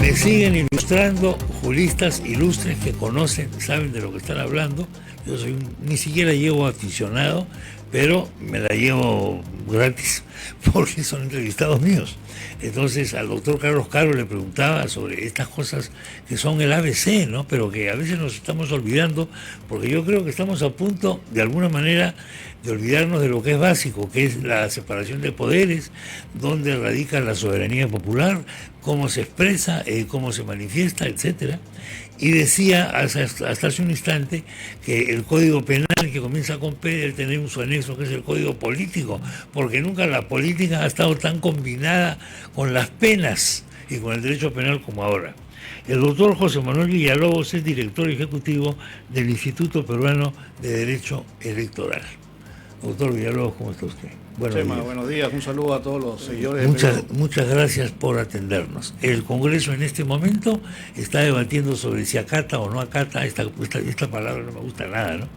Me siguen ilustrando juristas ilustres que conocen, saben de lo que están hablando. Yo ni siquiera llevo aficionado, pero me la llevo gratis porque son entrevistados míos. Entonces al doctor Carlos Caro le preguntaba sobre estas cosas que son el ABC, ¿no? Pero que a veces nos estamos olvidando, porque yo creo que estamos a punto, de alguna manera, de olvidarnos de lo que es básico, que es la separación de poderes, dónde radica la soberanía popular, cómo se expresa, cómo se manifiesta, etcétera. Y decía hasta hace un instante que el Código Penal, que comienza con P, debe tener su anexo, que es el Código Político, porque nunca la política ha estado tan combinada con las penas y con el derecho penal como ahora. El doctor José Manuel Villalobos es director ejecutivo del Instituto Peruano de Derecho Electoral. Doctor Villalobos, ¿cómo está usted? Buenos días, un saludo a todos los seguidores. Muchas gracias por atendernos. El Congreso en este momento está debatiendo sobre si acata o no acata, esta palabra no me gusta nada, ¿no?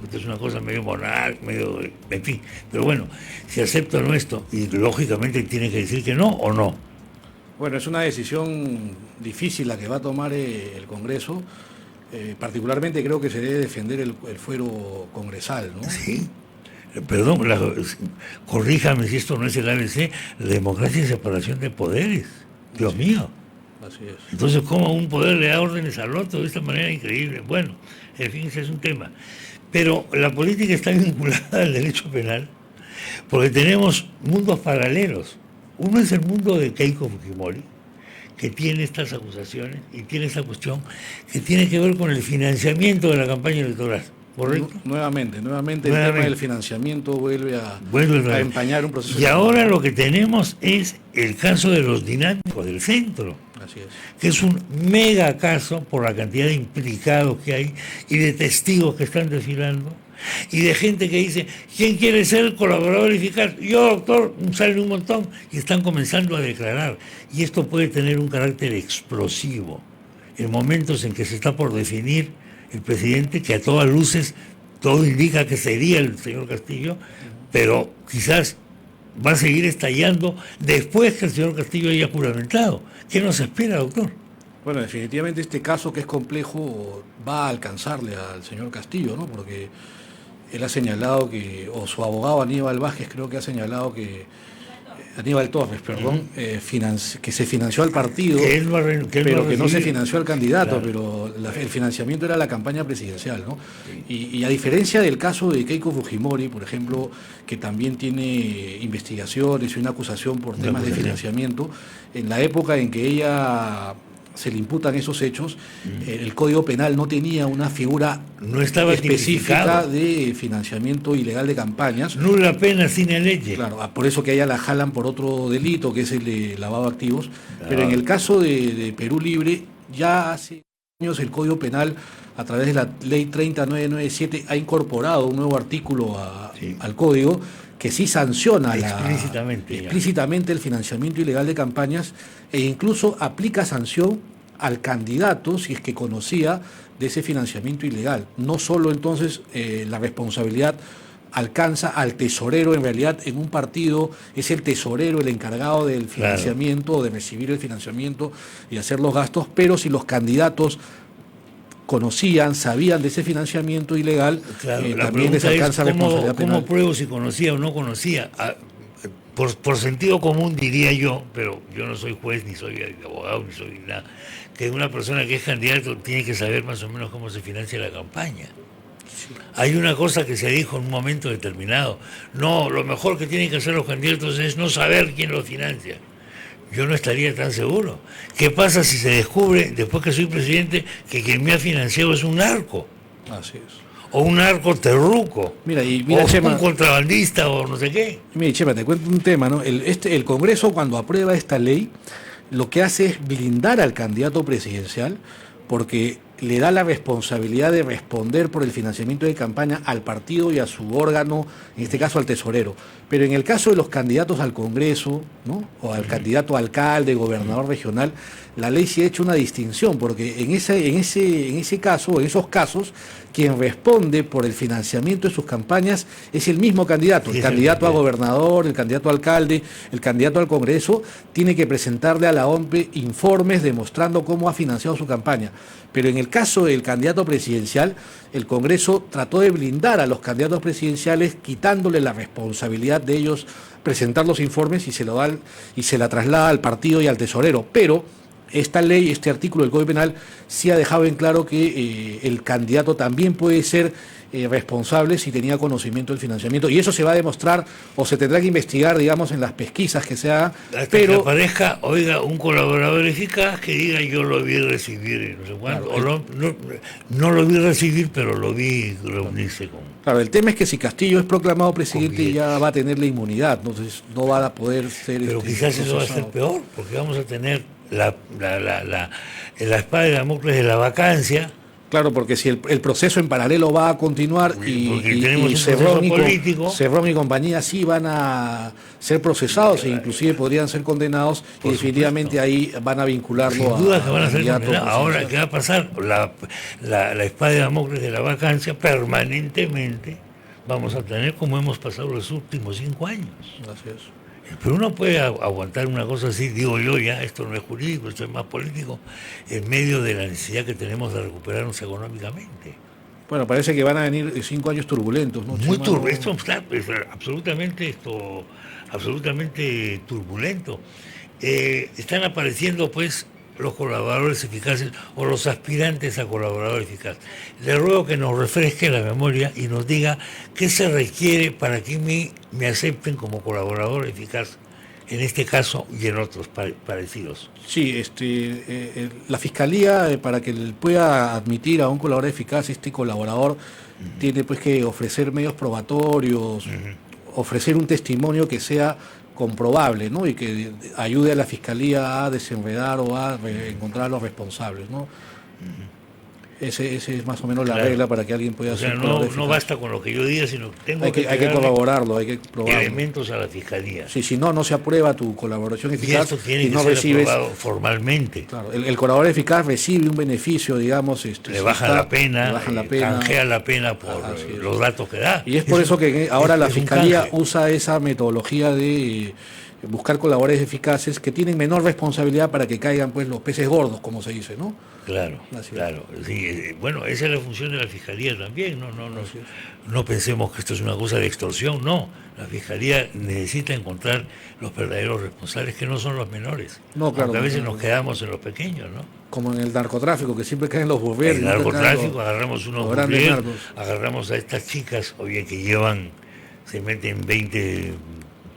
Porque es una cosa medio monarca, medio, en fin. Pero bueno, si acepta o no esto, y lógicamente tiene que decir que no o no. Bueno, es una decisión difícil la que va a tomar el Congreso. Particularmente creo que se debe defender el fuero congresal, ¿no? Sí. Perdón, corríjame si esto no es el ABC, la democracia y separación de poderes. Dios mío. Así es. Entonces, ¿cómo un poder le da órdenes al otro de esta manera increíble? Bueno, en fin, ese es un tema. Pero la política está vinculada al derecho penal porque tenemos mundos paralelos. Uno es el mundo de Keiko Fujimori, que tiene estas acusaciones y tiene esta cuestión que tiene que ver con el financiamiento de la campaña electoral. ¿Correcto? Nuevamente el tema del financiamiento vuelve a empañar un proceso. Y ahora lo que tenemos es el caso de los dinámicos del centro. Así es. Que es un mega caso por la cantidad de implicados que hay y de testigos que están desfilando y de gente que dice, ¿quién quiere ser colaborador eficaz? Yo, doctor, salen un montón y están comenzando a declarar. Y esto puede tener un carácter explosivo en momentos en que se está por definir el presidente, que a todas luces todo indica que sería el señor Castillo, pero quizás va a seguir estallando después que el señor Castillo haya juramentado. ¿Qué nos espera, doctor? Bueno, definitivamente este caso, que es complejo, va a alcanzarle al señor Castillo, ¿no? Porque él ha señalado que, o su abogado Aníbal Vázquez creo que ha señalado que Aníbal Torres, perdón, que se financió al partido, pero que no se financió al candidato, claro. Pero el financiamiento era la campaña presidencial, ¿no? Sí. Y a diferencia del caso de Keiko Fujimori, por ejemplo, que también tiene investigaciones y una acusación por temas de financiamiento, en la época en que ella se le imputan esos hechos, el Código Penal no tenía una figura específica de financiamiento ilegal de campañas. Nula pena sine lege. Claro, por eso que a ella la jalan por otro delito, que es el de lavado de activos. Pero en el caso de Perú Libre, ya hace años el Código Penal, a través de la Ley 30997, ha incorporado un nuevo artículo al Código que sí sanciona explícitamente el financiamiento ilegal de campañas e incluso aplica sanción al candidato si es que conocía de ese financiamiento ilegal. No solo entonces la responsabilidad alcanza al tesorero, en realidad en un partido es el tesorero el encargado del financiamiento, claro, o de recibir el financiamiento y hacer los gastos, pero si los candidatos sabían de ese financiamiento ilegal, claro, también les alcanza responsabilidad penal. ¿Cómo pruebo si conocía o no conocía? Por sentido común diría yo, pero yo no soy juez, ni soy abogado, ni soy nada, que una persona que es candidato tiene que saber más o menos cómo se financia la campaña. Sí. Hay una cosa que se dijo en un momento determinado: no, lo mejor que tienen que hacer los candidatos es no saber quién los financia. Yo no estaría tan seguro. ¿Qué pasa si se descubre, después que soy presidente, que quien me ha financiado es un narco? Así es. O un narco terruco. Mira, o Chema, un contrabandista o no sé qué. Mira, Chema, te cuento un tema, ¿no? El Congreso, cuando aprueba esta ley, lo que hace es blindar al candidato presidencial, porque le da la responsabilidad de responder por el financiamiento de campaña al partido y a su órgano, en este caso al tesorero. Pero en el caso de los candidatos al Congreso, ¿no? O al candidato a alcalde, gobernador regional, la ley sí ha hecho una distinción, porque en ese caso, en esos casos, quien responde por el financiamiento de sus campañas es el mismo candidato. El candidato a gobernador, el candidato a alcalde, el candidato al Congreso, tiene que presentarle a la OMPE informes demostrando cómo ha financiado su campaña. Pero en el caso del candidato presidencial, el Congreso trató de blindar a los candidatos presidenciales, quitándole la responsabilidad de ellos presentar los informes y se la traslada al partido y al tesorero. Pero esta ley, este artículo del Código Penal, sí ha dejado en claro que el candidato también puede ser responsable si tenía conocimiento del financiamiento. Y eso se va a demostrar o se tendrá que investigar, digamos, en las pesquisas que se hagan. Hasta pero que aparezca, oiga, un colaborador eficaz que diga yo lo vi recibir, no sé cuánto, claro, no lo vi recibir, pero lo vi reunirse con... Claro, el tema es que si Castillo es proclamado presidente Bien. ya va a tener la inmunidad, entonces no va a poder ser... Pero quizás eso va a ser peor, porque vamos a tener la espada de Damocles de la vacancia. Claro, porque si el proceso en paralelo va a continuar y Cerrón y compañía sí van a ser procesados e inclusive podrían ser condenados y definitivamente ahí van a vincularlo. Sin duda que van a ser condenados. Ahora, ¿qué va a pasar? La espada de Damocles de la vacancia permanentemente vamos a tener como hemos pasado los últimos 5 años. Así es. Pero uno puede aguantar una cosa así, digo yo, ya, esto no es jurídico, esto es más político, en medio de la necesidad que tenemos de recuperarnos económicamente. Bueno, parece que van a venir 5 años turbulentos, ¿no? Muy turbulentos, es absolutamente turbulento. Están apareciendo, pues, los colaboradores eficaces o los aspirantes a colaborador eficaz. Le ruego que nos refresque la memoria y nos diga qué se requiere para que me acepten como colaborador eficaz en este caso y en otros parecidos. Sí, la Fiscalía, para que pueda admitir a un colaborador eficaz, este colaborador tiene pues que ofrecer medios probatorios, ofrecer un testimonio que sea comprobable, ¿no? Y que ayude a la Fiscalía a desenredar o a encontrar a los responsables, ¿no? Ese es más o menos la regla para que alguien pueda hacer. No basta con lo que yo diga, sino que hay que corroborarlo, hay que probarlo. Elementos a la Fiscalía. Sí, si no se aprueba tu colaboración eficaz. Y esto tiene que ser aprobado formalmente. Claro, el colaborador eficaz recibe un beneficio, digamos. Le bajan la pena, canjea la pena por los datos que da. Y es por eso que ahora la Fiscalía usa esa metodología de buscar colaboradores eficaces que tienen menor responsabilidad para que caigan pues los peces gordos, como se dice, ¿no? Claro. Sí, bueno, esa es la función de la Fiscalía también, no pensemos que esto es una cosa de extorsión, no. La Fiscalía necesita encontrar los verdaderos responsables, que no son los menores. No, claro. Porque a veces nos quedamos en los pequeños, ¿no? Como en el narcotráfico, que siempre caen los burberos. En el narcotráfico agarramos unos burberos, agarramos a estas chicas, oye, que se meten 20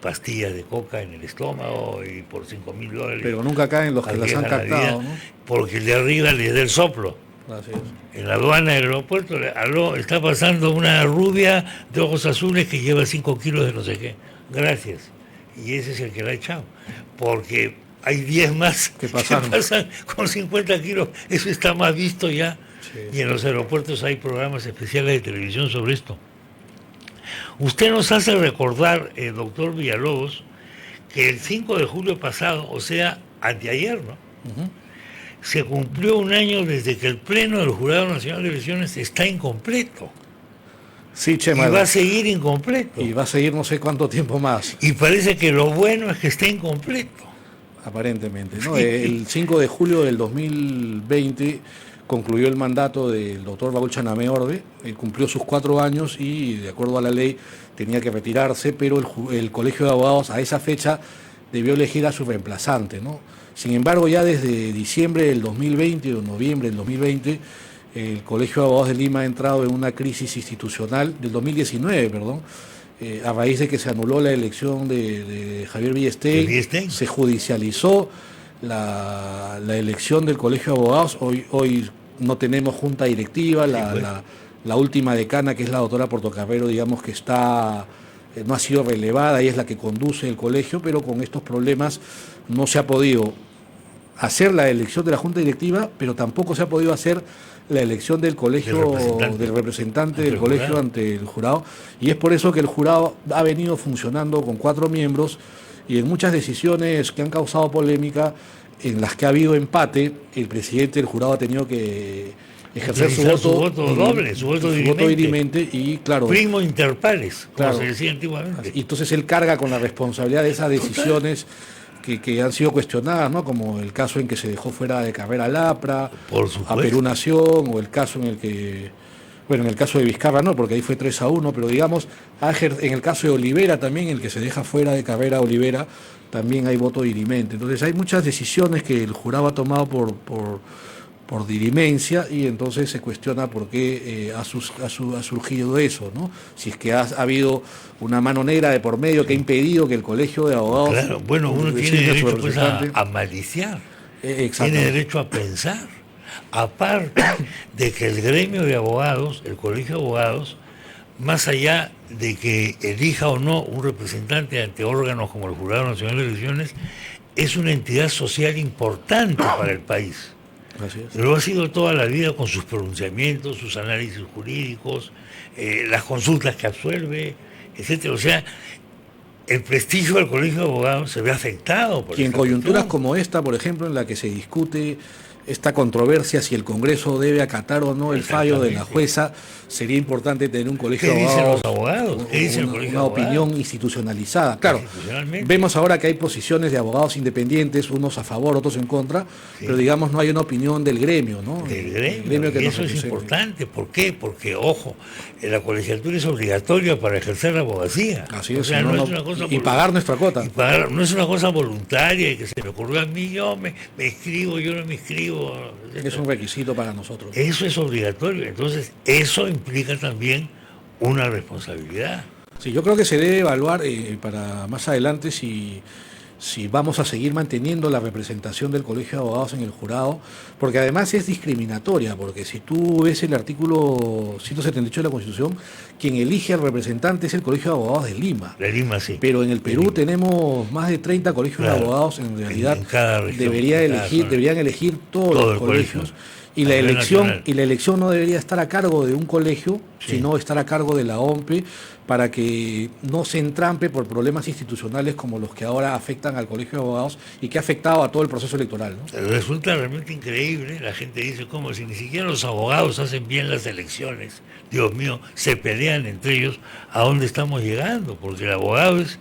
pastillas de coca en el estómago y por $5,000. Pero nunca caen los que las han captado, ¿no? Porque el de arriba les da el soplo. Así es. En la aduana del aeropuerto, está pasando una rubia de ojos azules que lleva 5 kilos de no sé qué. Gracias. Y ese es el que la ha echado. Porque hay 10 más que pasan con 50 kilos. Eso está más visto ya. Sí. Y en los aeropuertos hay programas especiales de televisión sobre esto. Usted nos hace recordar, doctor Villalobos, que el 5 de julio pasado, o sea, anteayer, ¿no? Se cumplió 1 año desde que el Pleno del Jurado Nacional de Elecciones está incompleto. Sí, Chema. Y va a seguir incompleto. Y va a seguir no sé cuánto tiempo más. Y parece que lo bueno es que esté incompleto. Aparentemente, ¿no? El 5 de julio del 2020... concluyó el mandato del doctor Raúl Chanamé Orde, él cumplió sus 4 años y de acuerdo a la ley tenía que retirarse, pero el Colegio de Abogados a esa fecha debió elegir a su reemplazante, ¿no? Sin embargo, ya desde diciembre del 2020 o noviembre del 2020, el Colegio de Abogados de Lima ha entrado en una crisis institucional, del 2019, perdón, a raíz de que se anuló la elección de Javier Villestein, se judicializó la elección del Colegio de Abogados. Hoy no tenemos junta directiva, la última decana, que es la doctora Portocarrero, digamos que no ha sido relevada, ella es la que conduce el colegio, pero con estos problemas no se ha podido hacer la elección de la junta directiva, pero tampoco se ha podido hacer la elección del colegio, del representante del colegio jurado. ante el jurado, y es por eso que el jurado ha venido funcionando con 4 miembros, y en muchas decisiones que han causado polémica, en las que ha habido empate, el presidente del jurado ha tenido que ejercer su Utilizar voto, doble, su voto dirimente. dirimente, y claro, Primo inter pares, como Claro. se decía antiguamente. y entonces él carga con la responsabilidad de esas decisiones que han sido cuestionadas, ¿no? Como el caso en que se dejó fuera de carrera al APRA, Por a supuesto. Perú Nación, o el caso en el que, bueno, en el caso de Vizcarra no, porque ahí fue 3-1, pero digamos, en el caso de Olivera también, el que se deja fuera de carrera a Olivera, también hay voto dirimente. Entonces hay muchas decisiones que el jurado ha tomado por dirimencia, y entonces se cuestiona por qué ha surgido eso, ¿no? Si es que ha habido una mano negra de por medio que ha impedido que el colegio de abogados... Claro, bueno, uno tiene designe a su derecho pues, representante. a maliciar, Exacto. tiene derecho a pensar. Aparte de que el gremio de abogados, el colegio de abogados, más allá de que elija o no un representante ante órganos como el Jurado Nacional de Elecciones, es una entidad social importante para el país. Así es. Lo ha sido toda la vida con sus pronunciamientos, sus análisis jurídicos, las consultas que absuelve, etcétera. O sea, el prestigio del Colegio de Abogados se ve afectado por Y en esta coyunturas cuestión. como esta, por ejemplo, en la que se discute esta controversia si el Congreso debe acatar o no el fallo de la jueza, sería importante tener un colegio ¿Qué de dicen abogados, los abogados? ¿Qué dice el colegio una de abogados? opinión institucionalizada. Claro, Institucionalmente. vemos ahora que hay posiciones de abogados independientes, unos a favor, otros en contra, pero digamos no hay una opinión del gremio, ¿no? Del El gremio, que y nos eso es representa. importante. ¿Por qué? Porque, ojo, la colegiatura es obligatoria para ejercer la abogacía. Así O es, sea, no, no no, es una cosa y pagar nuestra cuota. y pagar, no es una cosa voluntaria y que se me ocurrió a mí, yo me inscribo, yo no me inscribo. Es un requisito para nosotros. Eso es obligatorio. Entonces, eso implica también una responsabilidad. Sí, yo creo que se debe evaluar para más adelante si vamos a seguir manteniendo la representación del Colegio de Abogados en el jurado, porque además es discriminatoria, porque si tú ves el artículo 178 de la Constitución, quien elige al representante es el Colegio de Abogados de Lima. La Lima sí. Pero en el Perú Lima. tenemos más de 30 colegios Claro. de abogados, en realidad En cada región, deberían en cada zona. elegir todos Todo los el colegios. colegio. Y A la nivel elección, nacional. y la elección no debería estar a cargo de un colegio, Sí. sino estar a cargo de la OMPE, para que no se entrampe por problemas institucionales como los que ahora afectan al Colegio de Abogados y que ha afectado a todo el proceso electoral, ¿no? Resulta realmente increíble. La gente dice, como si ni siquiera los abogados hacen bien las elecciones. Dios mío, se pelean entre ellos. ¿A dónde estamos llegando? Porque el abogado es,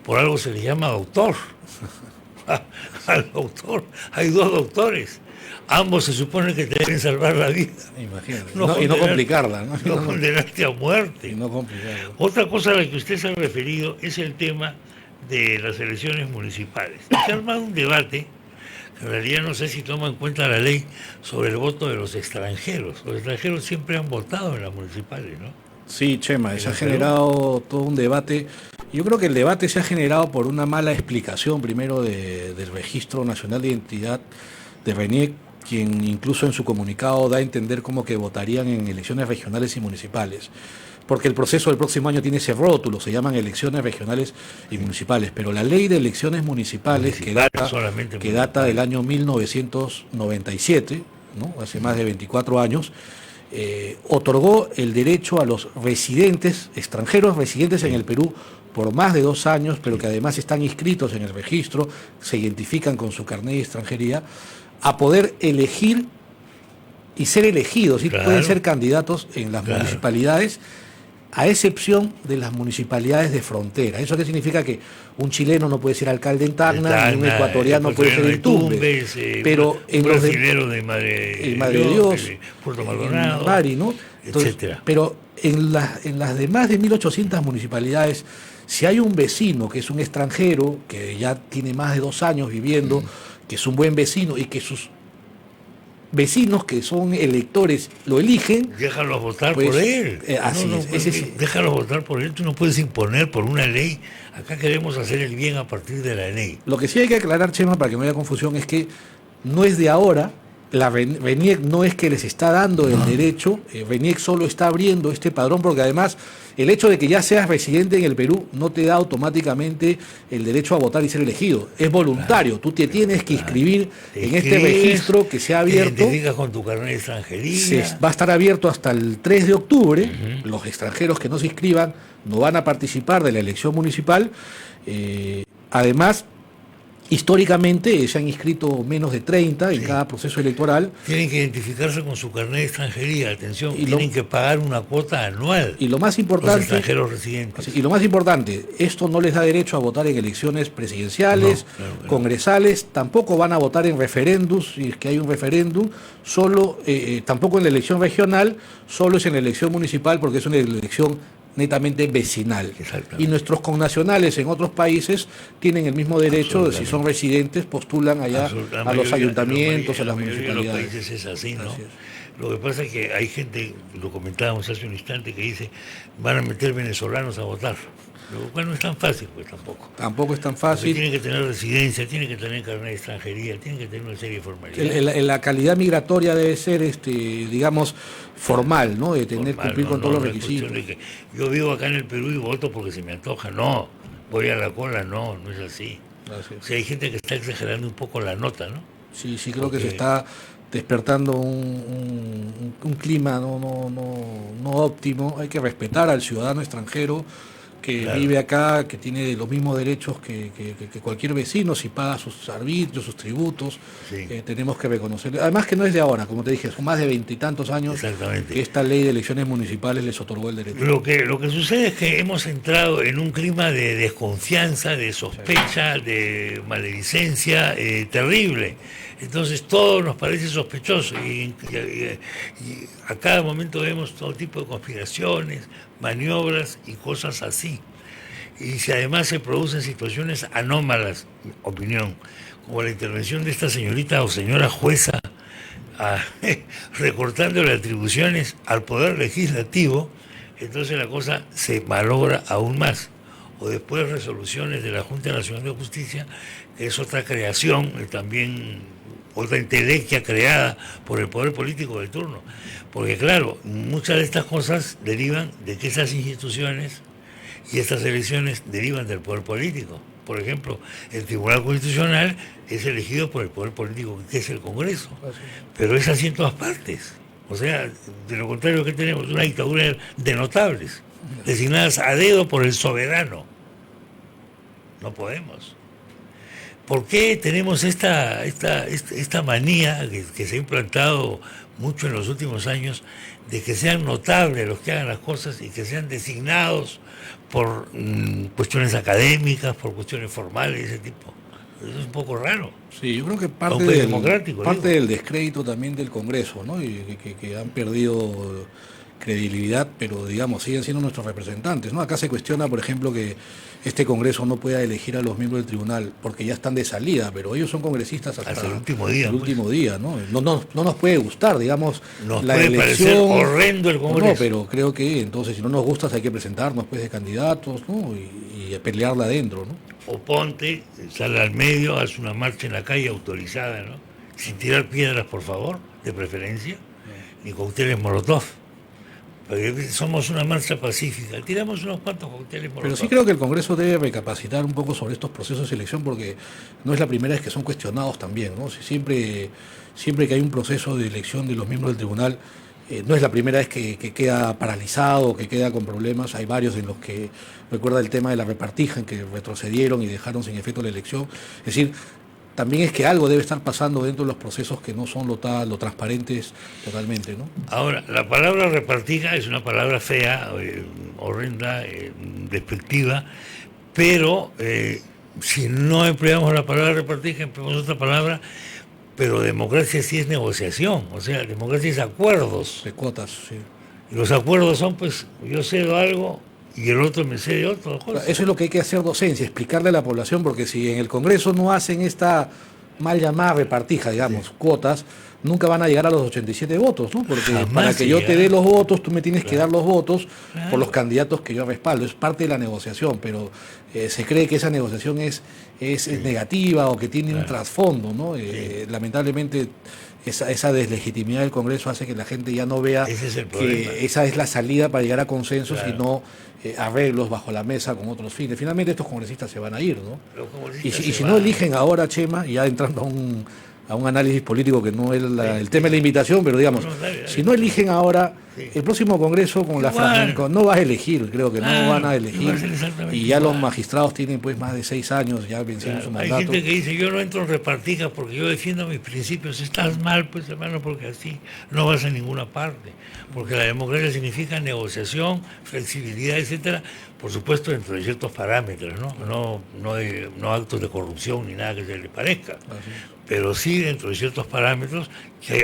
por algo se le llama doctor. Al doctor, hay 2 doctores. Ambos se supone que te deben salvar la vida. Imagínate. No Y no condenar- complicarla, ¿no? No condenarte a muerte. Y no complicarla. Otra cosa a la que usted se ha referido es el tema de las elecciones municipales. Se ha armado un debate, que en realidad no sé si toma en cuenta la ley sobre el voto de los extranjeros. Los extranjeros siempre han votado en las municipales, ¿no? Sí, Chema, se ha el Perú. generado todo un debate. Yo creo que el debate se ha generado por una mala explicación primero del Registro Nacional de Identidad de RENIEC, quien incluso en su comunicado da a entender como que votarían en elecciones regionales y municipales. Porque el proceso del próximo año tiene ese rótulo, se llaman elecciones regionales y municipales. Pero la ley de elecciones municipales, Solamente que data del año 1997, ¿no? Hace más de 24 años, otorgó el derecho a los residentes, extranjeros residentes en el Perú por más de 2 años, pero que además están inscritos en el registro, se identifican con su carnet de extranjería, a poder elegir y ser elegidos, y Claro. pueden ser candidatos en las Claro. municipalidades, a excepción de las municipalidades de frontera. ¿Eso qué significa? Que un chileno no puede ser alcalde en Tacna, ni un ecuatoriano puede ser en Tumbes, pero en los brasilero de Madre, en Madre de Dios, de Puerto en Maldonado, Bari, ¿no? Entonces, etcétera. pero en las demás de 1.800 municipalidades, si hay un vecino que es un extranjero, que ya tiene más de 2 años viviendo, que es un buen vecino y que sus vecinos que son electores lo eligen, Déjalos votar pues, por él. así es, ese sí. Déjalos votar por él. Tú no puedes imponer por una ley. Acá queremos hacer el bien a partir de la ley. Lo que sí hay que aclarar, Chema, para que no haya confusión, es que no es de ahora la RENIEC no es que les está dando el derecho, RENIEC solo está abriendo este padrón, porque además el hecho de que ya seas residente en el Perú no te da automáticamente el derecho a votar y ser elegido. Es voluntario, tú te tienes que inscribir en este registro que se ha abierto. Te identificas con tu carnet de extranjería. Va a estar abierto hasta el 3 de octubre. Los extranjeros que no se inscriban no van a participar de la elección municipal. Además, históricamente se han inscrito menos de 30 en cada proceso electoral. Tienen que identificarse con su carnet de extranjería, atención, y tienen que pagar una cuota anual. Y lo más importante, los extranjeros residentes. Y lo más importante, esto no les da derecho a votar en elecciones presidenciales, congresales, tampoco van a votar en referéndums, si es que hay un referéndum, solo, tampoco en la elección regional, solo es en la elección municipal, porque es una elección netamente vecinal. Y nuestros connacionales en otros países tienen el mismo derecho, si son residentes, postulan allá a los ayuntamientos, a las municipalidades. En los países es así, ¿no? Así es. Lo que pasa es que hay gente, lo comentábamos hace un instante, que dice, van a meter venezolanos a votar. Lo cual no es tan fácil, pues tampoco. Tampoco es tan fácil. Porque tienen que tener residencia, tienen que tener carnet de extranjería, tienen que tener una serie de formalidades. La calidad migratoria debe ser, digamos, formal, ¿no? De tener cumplir con todos los requisitos. Yo vivo acá en el Perú y voto porque se me antoja. No, voy a la cola, no es así. Gracias. O sea, hay gente que está exagerando un poco la nota, ¿no? Sí, creo que se está despertando un clima no óptimo. Hay que respetar al ciudadano extranjero que vive acá, que tiene los mismos derechos que cualquier vecino, si paga sus arbitrios, sus tributos, tenemos que reconocerlo. Además que no es de ahora, como te dije, son más de 20 y tantos años que esta ley de elecciones municipales les otorgó el derecho. Lo que sucede es que hemos entrado en un clima de desconfianza, de sospecha, de maledicencia terrible. Entonces todo nos parece sospechoso y a cada momento vemos todo tipo de conspiraciones, maniobras y cosas así. Y si además se producen situaciones anómalas, opinión, como la intervención de esta señorita o señora jueza recortándole atribuciones al Poder Legislativo, entonces la cosa se malogra aún más. O después resoluciones de la Junta Nacional de Justicia, que es otra creación, también otra entelequia creada por el poder político de turno. Porque claro, muchas de estas cosas derivan de que esas instituciones y estas elecciones derivan del poder político. Por ejemplo, el Tribunal Constitucional es elegido por el poder político, que es el Congreso. Pero es así en todas partes. O sea, de lo contrario, que tenemos una dictadura de notables, designadas a dedo por el soberano. No podemos. ¿Por qué tenemos esta manía que se ha implantado mucho en los últimos años de que sean notables los que hagan las cosas y que sean designados por cuestiones académicas, por cuestiones formales, ese tipo? Eso es un poco raro. Sí, yo creo que parte del descrédito también del Congreso, ¿no? Y que han perdido credibilidad, pero digamos, siguen siendo nuestros representantes, ¿no? Acá se cuestiona, por ejemplo, que este Congreso no pueda elegir a los miembros del tribunal porque ya están de salida, pero ellos son congresistas hasta el último día. ¿No? No nos puede gustar, digamos, nos la puede elección. Parecer horrendo el Congreso. No, pero creo que entonces si no nos gusta hay que presentarnos pues de candidatos, ¿no? Y pelearla adentro, ¿no? O ponte, sale al medio, haz una marcha en la calle autorizada, ¿no? Sin tirar piedras, por favor, de preferencia, ni cócteles Molotov. Porque somos una marcha pacífica, tiramos unos cuantos cócteles Molotov. Pero sí creo que el Congreso debe recapacitar un poco sobre estos procesos de selección, porque no es la primera vez que son cuestionados también, ¿no? Siempre que hay un proceso de elección de los miembros del tribunal, no es la primera vez que queda paralizado, que queda con problemas. Hay varios en los que, recuerda el tema de la repartija, en que retrocedieron y dejaron sin efecto la elección. Es decir, también es que algo debe estar pasando dentro de los procesos que no son lo transparentes totalmente, ¿no? Ahora, la palabra repartija es una palabra fea, horrenda, despectiva, pero si no empleamos la palabra repartija, empleamos otra palabra, pero democracia sí es negociación, o sea, democracia es acuerdos. De cuotas, sí. Y los acuerdos son, pues, yo cedo algo y el otro me cede otra cosa. Eso es lo que hay que hacer docencia, explicarle a la población, porque si en el Congreso no hacen esta mal llamada repartija, digamos, cuotas, nunca van a llegar a los 87 votos, ¿no? Porque Jamás para que yo te dé los votos, tú me tienes que Claro. dar los votos Claro. por los candidatos que yo respaldo. Es parte de la negociación, pero se cree que esa negociación es negativa o que tiene un Claro. trasfondo, ¿no? Lamentablemente esa deslegitimidad del Congreso hace que la gente ya no vea Ese es el problema. que esa es la salida para llegar a consensos Claro. y no arreglos bajo la mesa con otros fines. Finalmente estos congresistas se van a ir, ¿no? Los Y congresistas si, y se si no van. eligen ahora, Chema, y ya entrando a un análisis político que no es el tema de la invitación, pero digamos, No, dale. si no eligen ahora, Sí. el próximo Congreso con la Igual. no vas a elegir, creo que Claro, no van a va a elegir. ser exactamente Y ya los igual. magistrados tienen pues más de 6 años, ya vencieron Claro, su hay mandato. gente que dice, yo no entro en repartijas porque yo defiendo mis principios. Estás mal, pues hermano, porque así no vas a ninguna parte. Porque la democracia significa negociación, flexibilidad, etcétera, por supuesto dentro de ciertos parámetros, no actos de corrupción ni nada que se le parezca. Así es. Pero sí dentro de ciertos parámetros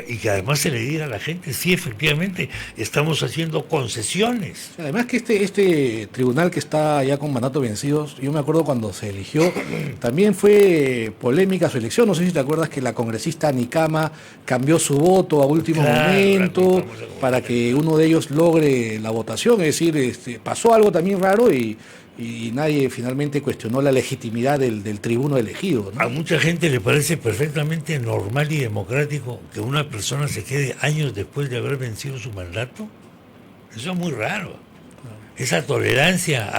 y que además se le diga a la gente, sí, efectivamente, estamos haciendo concesiones. Además que este tribunal que está ya con mandato vencidos, yo me acuerdo cuando se eligió, también fue polémica su elección. No sé si te acuerdas que la congresista Nicama cambió su voto a último Claro, momento la famosa para que uno de ellos logre la votación. Es decir, pasó algo también raro y nadie finalmente cuestionó la legitimidad del tribuno elegido, ¿no? A mucha gente le parece perfectamente normal y democrático que una persona se quede años después de haber vencido su mandato. Eso es muy raro. Esa tolerancia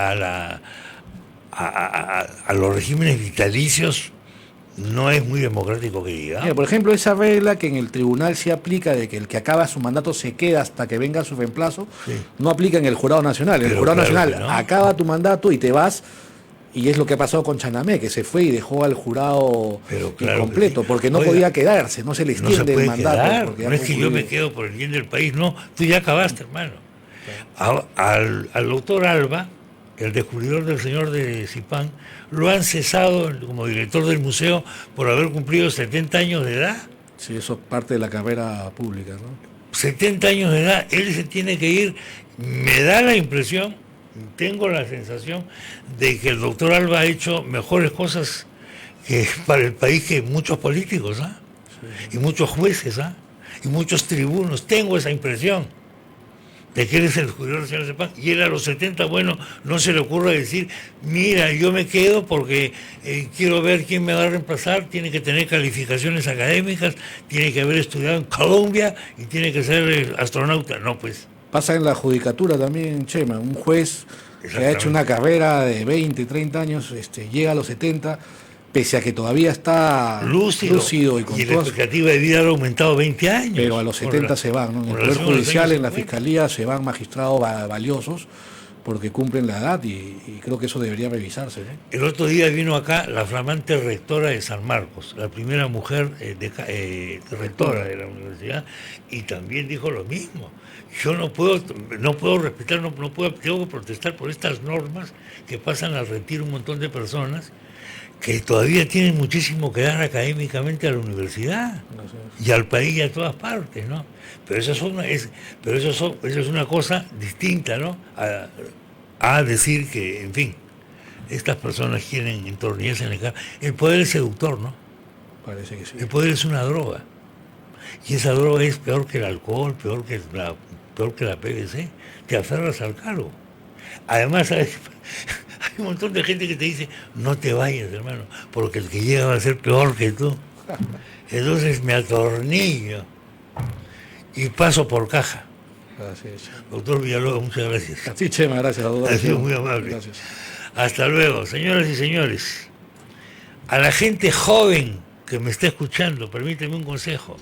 a los regímenes vitalicios no es muy democrático que Mira, digamos. por ejemplo, esa regla que en el tribunal se aplica de que el que acaba su mandato se queda hasta que venga su reemplazo, Sí. no aplica en el Jurado Nacional. En el Pero Jurado claro Nacional que no. acaba tu mandato y te vas, y es lo que ha pasado con Chanamé, que se fue y dejó al jurado Pero claro que incompleto, sí. porque no Oiga, podía quedarse, no se le No se extiende puede el mandato. quedar. Porque ya No es que yo concluido. me quedo por el bien del país, no. Tú ya acabaste, hermano. Al doctor Alba, el descubridor del señor de Zipán, lo han cesado como director del museo por haber cumplido 70 años de edad. Sí, eso es parte de la carrera pública, ¿no? 70 años de edad, él se tiene que ir. Me da la impresión, tengo la sensación de que el doctor Alba ha hecho mejores cosas para el país que muchos políticos, ¿ah? Y muchos jueces, ¿ah? Y muchos tribunos. Tengo esa impresión de que él es el descubridor del señor Zipán. Y él a los 70, bueno, no se le ocurre decir, mira, yo me quedo porque quiero ver quién me va a reemplazar, tiene que tener calificaciones académicas, tiene que haber estudiado en Colombia y tiene que ser astronauta. No, pues. Pasa en la judicatura también, Chema, un juez que ha hecho una carrera de 20, 30 años, llega a los 70, pese a que todavía está Lúcido y con y la todas, expectativa de vida ha aumentado 20 años. pero a los Por 70 la- se van, ¿no? En el por Poder relación a los Judicial, años en la 50. Fiscalía, se van magistrados valiosos porque cumplen la edad y creo que eso debería revisarse, ¿no? El otro día vino acá la flamante rectora de San Marcos, la primera mujer rectora de la universidad, y también dijo lo mismo. Yo no puedo respetar, tengo que protestar por estas normas que pasan al retiro un montón de personas que todavía tienen muchísimo que dar académicamente a la universidad y al país y a todas partes, ¿no? Pero eso es una cosa distinta, ¿no? A decir que, en fin, estas personas quieren entornillarse en el carro. El poder es seductor, ¿no? Parece que sí. El poder es una droga. Y esa droga es peor que el alcohol, peor que la PVC. Te aferras al cargo. Además, ¿sabes? Hay un montón de gente que te dice, no te vayas, hermano, porque el que llega va a ser peor que tú. Entonces me atornillo y paso por caja. Así es. Doctor Villalobos, muchas gracias. Sí, Chema, gracias. Ha sido muy amable. Gracias. Hasta luego, señoras y señores. A la gente joven que me está escuchando, permíteme un consejo.